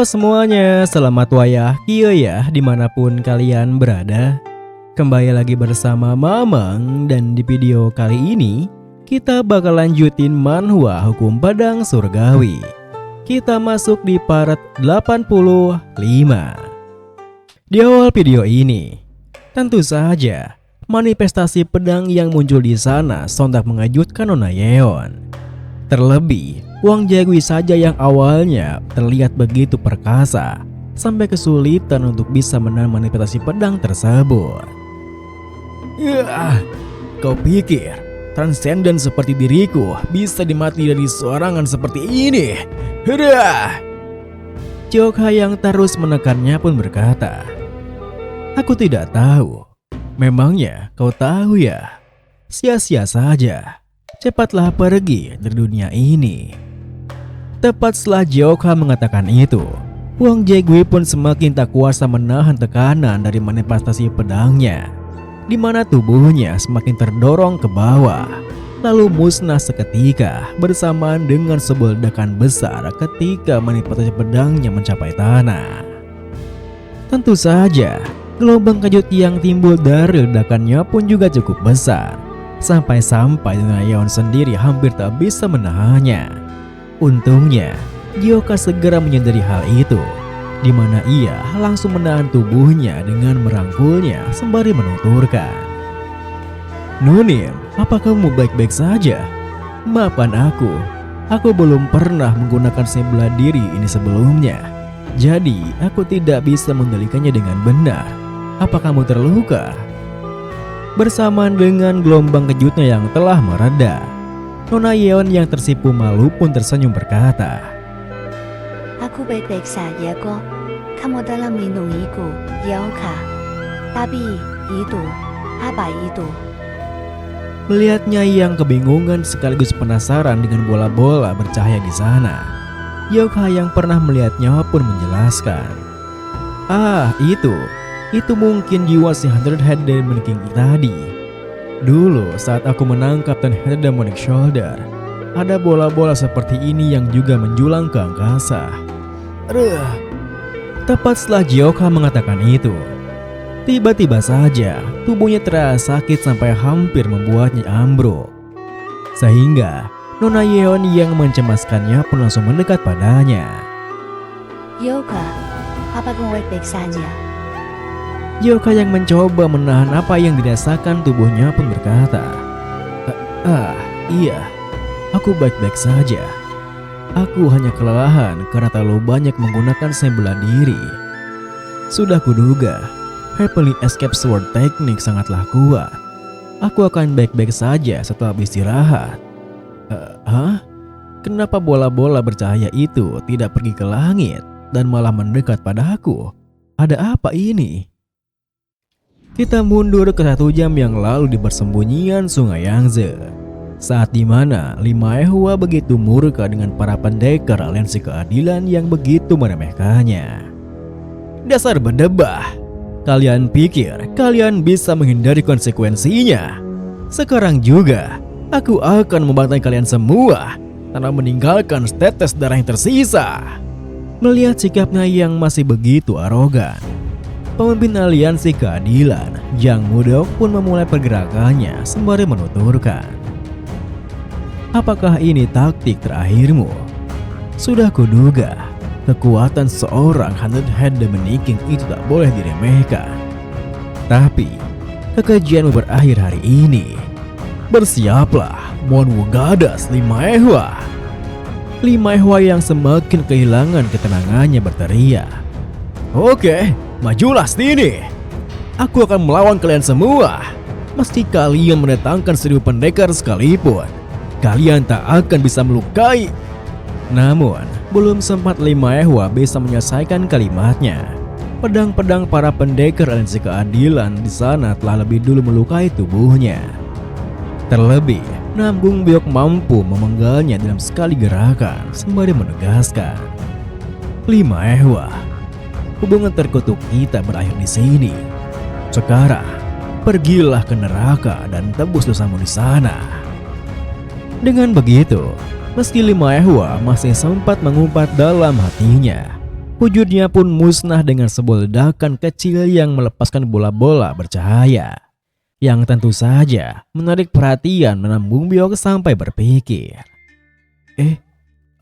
Halo semuanya, selamat wayah kieu ya dimanapun kalian berada. Kembali lagi bersama Mamang, dan di video kali ini kita bakal lanjutin manhwa Hukum Pedang Surgawi. Kita masuk di part 85. Di awal video ini, tentu saja manifestasi pedang yang muncul di sana sontak mengejutkan Nona Yeon. Terlebih, Wang Jaegwi saja yang awalnya terlihat begitu perkasa sampai kesulitan untuk bisa menahan manifestasi pedang tersebut. Kau pikir transenden seperti diriku bisa dimati dari seorangan seperti ini? Jokha yang terus menekannya pun berkata, "Aku tidak tahu. Memangnya kau tahu ya? Sia-sia saja. Cepatlah pergi dari dunia ini." Tepat setelah Jokha mengatakan itu, Wang Jaegwi pun semakin tak kuasa menahan tekanan dari manifestasi pedangnya, di mana tubuhnya semakin terdorong ke bawah, lalu musnah seketika bersamaan dengan sebuah ledakan besar ketika manifestasi pedangnya mencapai tanah. Tentu saja, gelombang kejut yang timbul dari ledakannya pun juga cukup besar, sampai-sampai Nona Yeon sendiri hampir tak bisa menahannya. Untungnya, Jokha segera menyadari hal itu, di mana ia langsung menahan tubuhnya dengan merangkulnya sembari menuturkan, "Nunim, apa kamu baik-baik saja? Maafkan aku belum pernah menggunakan sebelah diri ini sebelumnya, jadi aku tidak bisa mengendalikannya dengan benar. Apa kamu terluka?" Bersamaan dengan gelombang kejutnya yang telah mereda, Nona Yeon yang tersipu malu pun tersenyum berkata, "Aku baik-baik saja kok. Kamu telah melindungiku, Jokha. Tapi itu, apa itu?" Melihatnya yang kebingungan sekaligus penasaran dengan bola-bola bercahaya di sana, Jokha yang pernah melihatnya pun menjelaskan, Itu mungkin jiwa si Hundred Head Demonic King tadi. Dulu saat aku menangkap Ten Head Demonic Shoulder, ada bola-bola seperti ini yang juga menjulang ke angkasa." Tepat setelah Jokha mengatakan itu, tiba-tiba saja tubuhnya terasa sakit sampai hampir membuatnya ambruk. Sehingga Nona Yeon yang mencemaskannya pun langsung mendekat padanya. "Jokha, apa kamu baik-baik saja?" Jokha yang mencoba menahan apa yang dirasakan tubuhnya pun berkata, Iya, aku baik-baik saja. Aku hanya kelelahan karena terlalu banyak menggunakan sebelah diri. Sudah kuduga, Heavenly Escape Sword Technique sangatlah kuat. Aku akan baik-baik saja setelah beristirahat." Kenapa bola-bola bercahaya itu tidak pergi ke langit dan malah mendekat padaku? Ada apa ini? Kita mundur ke 1 jam yang lalu di persembunyian Sungai Yangtze, saat dimana Lima Ehwa begitu murka dengan para pendekar aliansi keadilan yang begitu meremehkannya. "Dasar berdebah, kalian pikir kalian bisa menghindari konsekuensinya? Sekarang juga aku akan membantai kalian semua tanpa meninggalkan setetes darah yang tersisa." Melihat sikapnya yang masih begitu arogan, pemimpin aliansi keadilan, Jang Mudok pun memulai pergerakannya sembari menuturkan, "Apakah ini taktik terakhirmu? Sudah kuduga, kekuatan seorang Hundred Head Demonic King itu tak boleh diremehkan. Tapi, kekejianmu berakhir hari ini. Bersiaplah, Monwu Gadas Lima Ehwa." Lima Ehwa yang semakin kehilangan ketenangannya berteriak, "Oke, majulah sini. Aku akan melawan kalian semua. Meski kalian mendatangkan 1000 pendekar sekalipun, kalian tak akan bisa melukai." Namun, belum sempat Lima Ehwa bisa menyelesaikan kalimatnya, pedang-pedang para pendekar aliansi keadilan di sana telah lebih dulu melukai tubuhnya. Terlebih, Namgung Byok mampu memenggalnya dalam sekali gerakan sembari menegaskan, "Lima Ehwa, hubungan terkutuk kita berakhir di sini. Sekarang, pergilah ke neraka dan tebus dosamu di sana." Dengan begitu, meski Lima Ehwa masih sempat mengumpat dalam hatinya, Wujudnya pun musnah dengan sebuah ledakan kecil yang melepaskan bola-bola bercahaya, yang tentu saja menarik perhatian Nam Bung Biok sampai berpikir,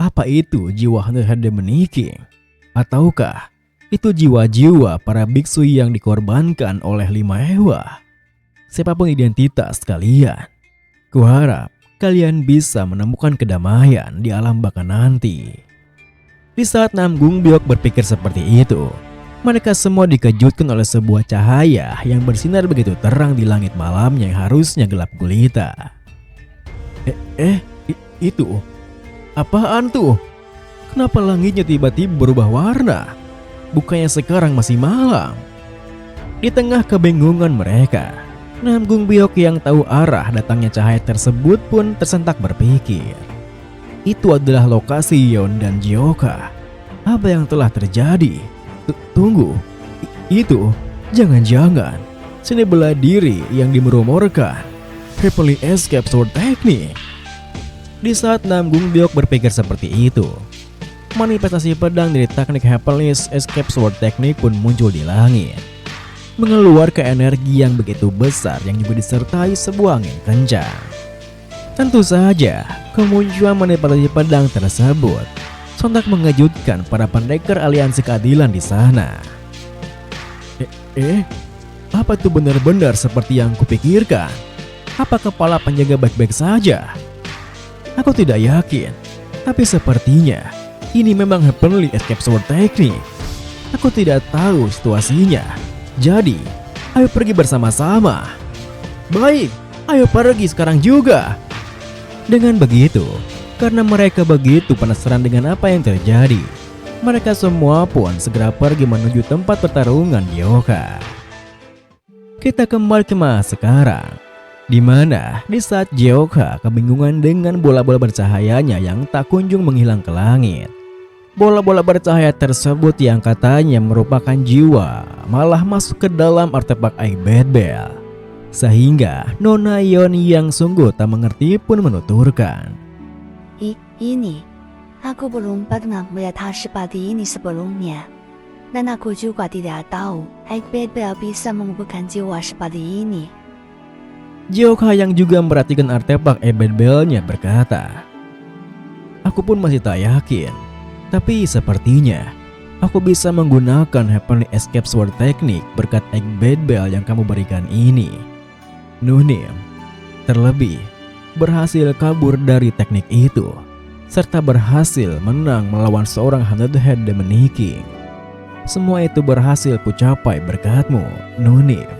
apa itu jiwa Hand Meneking? Ataukah itu jiwa-jiwa para biksu yang dikorbankan oleh 5 ewa? Siapapun identitas kalian, kuharap kalian bisa menemukan kedamaian di alam baka nanti. Di saat Nam Bung Biok berpikir seperti itu, mereka semua dikejutkan oleh sebuah cahaya yang bersinar begitu terang di langit malam yang harusnya gelap gulita. Itu apaan tuh? Kenapa langitnya tiba-tiba berubah warna? Bukannya sekarang masih malam? Di tengah kebingungan mereka, Nam Bung Biok yang tahu arah datangnya cahaya tersebut pun tersentak berpikir. Itu adalah lokasi Yon dan Jioka. Apa yang telah terjadi? Tunggu, itu jangan-jangan seni bela diri yang dimurmurkan Heavenly Escape Sword Technique. Di saat Nam Bung Biok berpikir seperti itu, manifestasi pedang dari teknik Heavenly Escape Sword Technique pun muncul di langit, mengeluarkan energi yang begitu besar yang juga disertai sebuah angin kencang. Tentu saja, kemunculan manifestasi pedang tersebut sontak mengejutkan para pendekar aliansi keadilan di sana. Apa itu benar-benar seperti yang kupikirkan? Apa kepala penjaga baik-baik saja? Aku tidak yakin, tapi sepertinya ini memang Heavenly Escape Sword Technique. Aku tidak tahu situasinya. Jadi, ayo pergi bersama-sama. Baik, ayo pergi sekarang juga. Dengan begitu, karena mereka begitu penasaran dengan apa yang terjadi, mereka semua pun segera pergi menuju tempat pertarungan Jioka. Kita kembali ke masa sekarang, di mana di saat Jioka kebingungan dengan bola-bola bercahayanya yang tak kunjung menghilang ke langit. Bola-bola bercahaya tersebut yang katanya merupakan jiwa malah masuk ke dalam artefak Egg Bad Bell. Sehingga Nona Yon yang sungguh tak mengerti pun menuturkan, Ini, aku belum pernah melihat hasil seperti ini sebelumnya. Dan aku juga tidak tahu Egg Bad Bell bisa mengumpulkan jiwa seperti ini. Jioka yang juga memperhatikan artefak Egg Bad Bell-nya berkata, aku pun masih tak yakin. Tapi sepertinya aku bisa menggunakan Heavenly Escape Sword Technique berkat Egg Bad Bell yang kamu berikan ini. Nunim, terlebih berhasil kabur dari teknik itu, serta berhasil menang melawan seorang Hand Meneking. Semua itu berhasil kucapai berkatmu, Nunim.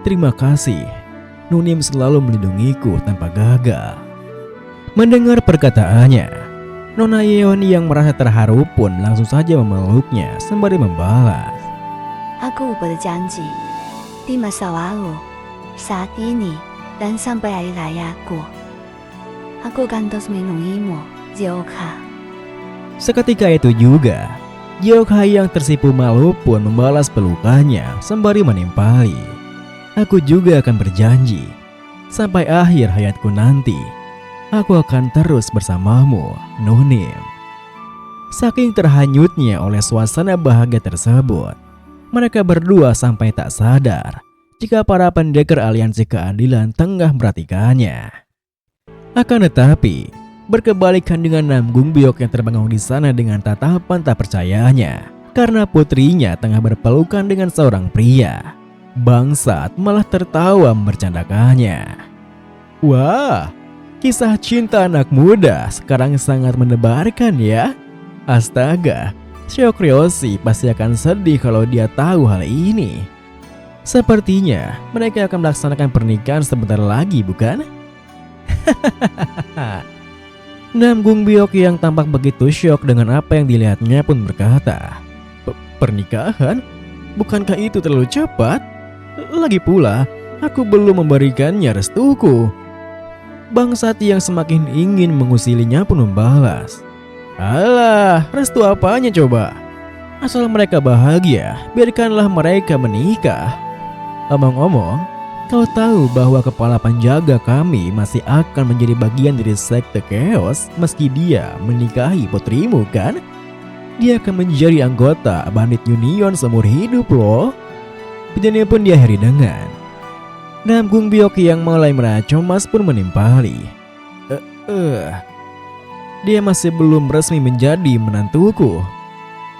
Terima kasih, Nunim selalu melindungiku tanpa gagal. Mendengar perkataannya, Nona Yon yang merasa terharu pun langsung saja memeluknya sembari membalas, Aku berjanji, di masa lalu, saat ini, dan sampai hari rayaku, aku akan terus melindungimu, Jioka. Seketika itu juga, Jioka yang tersipu malu pun membalas pelukannya sembari menimpali, aku juga akan berjanji, sampai akhir hayatku nanti, aku akan terus bersamamu, Nunim. Saking terhanyutnya oleh suasana bahagia tersebut, mereka berdua sampai tak sadar jika para pendekar aliansi keadilan tengah memperhatikannya. Akan tetapi, berkebalikan dengan Nam Bung Biok yang terbangun di sana dengan tatapan tak percayanya karena putrinya tengah berpelukan dengan seorang pria. Bangsat malah tertawa membercandakannya. Wah, kisah cinta anak muda sekarang sangat mendebarkan ya. Astaga, Shokryoshi pasti akan sedih kalau dia tahu hal ini. Sepertinya mereka akan melaksanakan pernikahan sebentar lagi, bukan? Nam Bung Biok yang tampak begitu syok dengan apa yang dilihatnya pun berkata, Pernikahan? Bukankah itu terlalu cepat? Lagi pula, aku belum memberikannya restuku. Bangsat yang semakin ingin mengusilinya pun membalas, alah, restu apanya coba? Asal mereka bahagia, biarkanlah mereka menikah. Omong-omong, kau tahu bahwa kepala penjaga kami masih akan menjadi bagian dari sekte Chaos meski dia menikahi putrimu, kan? Dia akan menjadi anggota Bandit Union seumur hidup loh. Perjanjian pun diakhiri dengan Nam Gung Biok yang mulai merasa cemas pun menimpali. Dia masih belum resmi menjadi menantuku.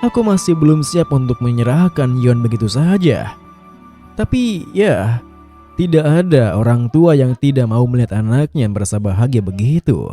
Aku masih belum siap untuk menyerahkan Yon begitu saja. Tapi ya, tidak ada orang tua yang tidak mau melihat anaknya merasa bahagia begitu.